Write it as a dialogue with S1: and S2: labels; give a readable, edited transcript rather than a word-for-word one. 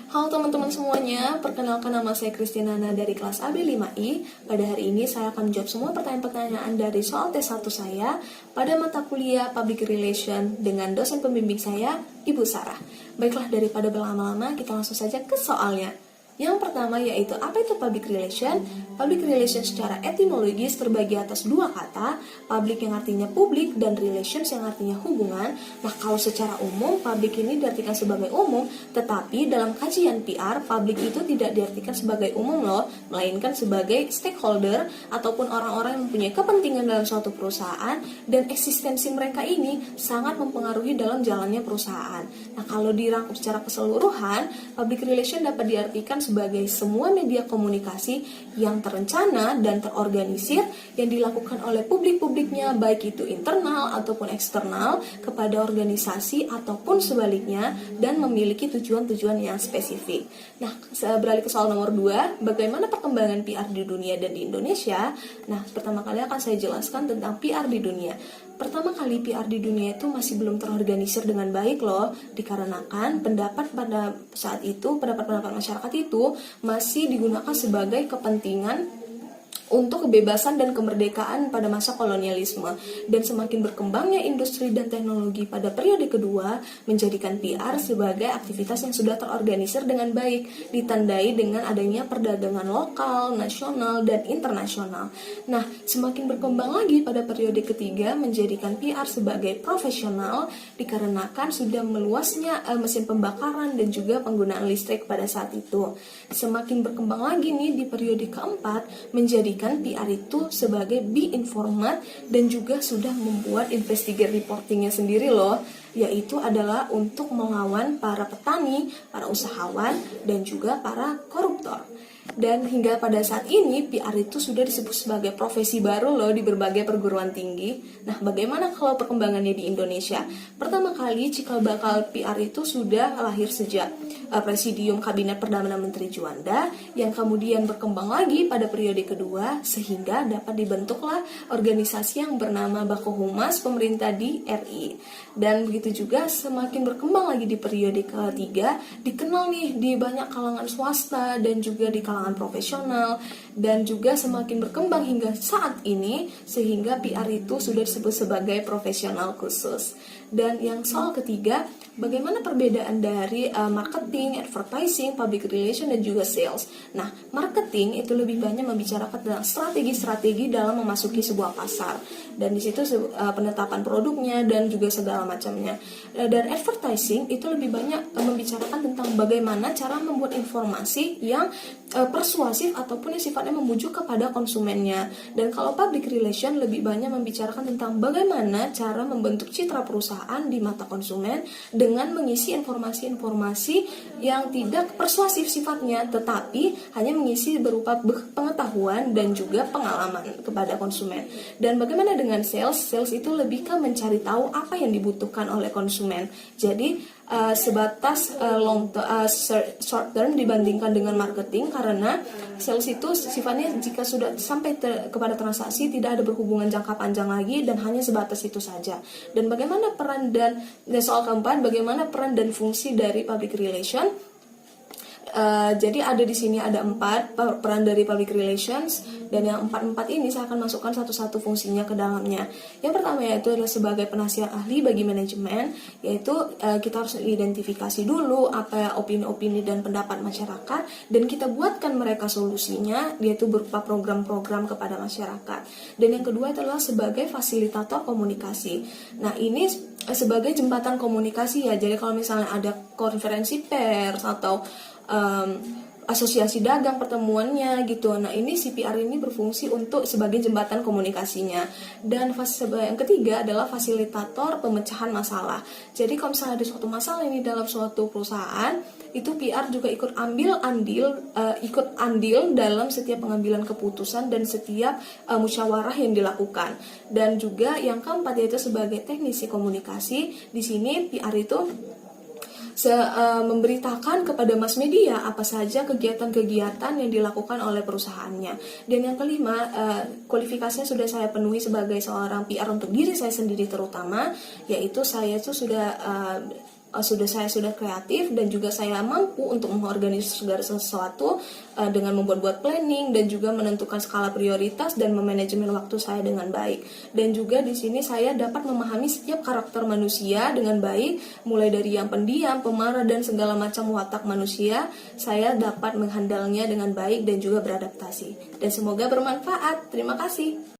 S1: Halo teman-teman semuanya, perkenalkan nama saya Kristinana dari kelas AB5I. Pada hari ini saya akan menjawab semua pertanyaan-pertanyaan dari soal tes 1 saya pada mata kuliah Public Relation dengan dosen pembimbing saya, Ibu Sarah. Baiklah, daripada berlama-lama, kita langsung saja ke soalnya. Yang pertama yaitu, apa itu public relation? Public relation secara etimologis terbagi atas dua kata, public yang artinya publik dan relations yang artinya hubungan. Nah, kalau secara umum, public ini diartikan sebagai umum, tetapi dalam kajian PR, public itu tidak diartikan sebagai umum loh, melainkan sebagai stakeholder ataupun orang-orang yang mempunyai kepentingan dalam suatu perusahaan, dan eksistensi mereka ini sangat mempengaruhi dalam jalannya perusahaan. Nah, kalau dirangkum secara keseluruhan, public relation dapat diartikan sebagai semua media komunikasi yang terencana dan terorganisir yang dilakukan oleh publik-publiknya, baik itu internal ataupun eksternal, kepada organisasi ataupun sebaliknya, dan memiliki tujuan-tujuan yang spesifik. Nah, beralih ke soal nomor 2, bagaimana perkembangan PR di dunia dan di Indonesia? Nah, pertama kali akan saya jelaskan tentang PR di dunia. Pertama kali PR di dunia itu masih belum terorganisir dengan baik loh, dikarenakan pendapat pada saat itu, pendapat-pendapat masyarakat itu masih digunakan sebagai kepentingan untuk kebebasan dan kemerdekaan pada masa kolonialisme. Dan semakin berkembangnya industri dan teknologi pada periode kedua menjadikan PR sebagai aktivitas yang sudah terorganisir dengan baik, ditandai dengan adanya perdagangan lokal, nasional, dan internasional. Nah, semakin berkembang lagi pada periode ketiga menjadikan PR sebagai profesional, dikarenakan sudah meluasnya mesin pembakaran dan juga penggunaan listrik pada saat itu. Semakin berkembang lagi nih di periode keempat menjadi PR itu sebagai be informat dan juga sudah membuat investigate reportingnya sendiri loh, yaitu adalah untuk melawan para petani, para usahawan, dan juga para koruptor. Dan hingga pada saat ini PR itu sudah disebut sebagai profesi baru loh di berbagai perguruan tinggi. Nah, bagaimana kalau perkembangannya di Indonesia? Pertama kali cikal bakal PR itu sudah lahir sejak Presidium Kabinet Perdana Menteri Juanda, yang kemudian berkembang lagi pada periode kedua sehingga dapat dibentuklah organisasi yang bernama Bako Humas Pemerintah di RI. Dan begitu juga semakin berkembang lagi di periode ketiga, dikenal nih di banyak kalangan swasta dan juga di kalangan profesional, dan juga semakin berkembang hingga saat ini sehingga PR itu sudah disebut sebagai profesional khusus. Dan yang soal ketiga, bagaimana perbedaan dari marketing, advertising, public relation, dan juga sales. Nah, marketing itu lebih banyak membicarakan tentang strategi-strategi dalam memasuki sebuah pasar, dan di situ penetapan produknya dan juga segala macamnya. Dan advertising itu lebih banyak membicarakan tentang bagaimana cara membuat informasi yang persuasif ataupun yang sifatnya membujuk kepada konsumennya. Dan kalau public relation lebih banyak membicarakan tentang bagaimana cara membentuk citra perusahaan di mata konsumen dengan mengisi informasi-informasi yang tidak persuasif sifatnya, tetapi hanya mengisi berupa pengetahuan dan juga pengalaman kepada konsumen. Dan bagaimana dengan sales? Sales itu lebih ke mencari tahu apa yang dibutuhkan oleh konsumen. Jadi sebatas short term dibandingkan dengan marketing, karena sales itu sifatnya jika sudah sampai kepada transaksi tidak ada berhubungan jangka panjang lagi dan hanya sebatas itu saja. Dan bagaimana peran dan soal keempat, bagaimana peran dan fungsi dari public relation? Jadi ada di sini ada 4 peran dari public relations, dan yang 4 ini saya akan masukkan satu-satu fungsinya ke dalamnya. Yang pertama yaitu adalah sebagai penasihat ahli bagi manajemen, yaitu kita harus identifikasi dulu apa opini-opini dan pendapat masyarakat, dan kita buatkan mereka solusinya, yaitu berupa program-program kepada masyarakat. Dan yang kedua adalah sebagai fasilitator komunikasi. Nah, ini sebagai jembatan komunikasi ya. Jadi kalau misalnya ada konferensi pers atau asosiasi dagang pertemuannya gitu. Nah, ini CPR ini berfungsi untuk sebagai jembatan komunikasinya. Dan yang ketiga adalah fasilitator pemecahan masalah. Jadi kalau misalnya ada suatu masalah ini dalam suatu perusahaan, itu PR juga ikut andil dalam setiap pengambilan keputusan dan setiap musyawarah yang dilakukan. Dan juga yang keempat yaitu sebagai teknisi komunikasi. Di sini PR itu memberitakan kepada mass media apa saja kegiatan-kegiatan yang dilakukan oleh perusahaannya. Dan yang kelima, kualifikasinya sudah saya penuhi sebagai seorang PR untuk diri saya sendiri terutama, yaitu saya itu sudah saya sudah kreatif dan juga saya mampu untuk mengorganisasi segala sesuatu dengan membuat planning dan juga menentukan skala prioritas dan memanajemen waktu saya dengan baik. Dan juga di sini saya dapat memahami setiap karakter manusia dengan baik, mulai dari yang pendiam, pemarah dan segala macam watak manusia. Saya dapat menghandalnya dengan baik dan juga beradaptasi. Dan semoga bermanfaat. Terima kasih.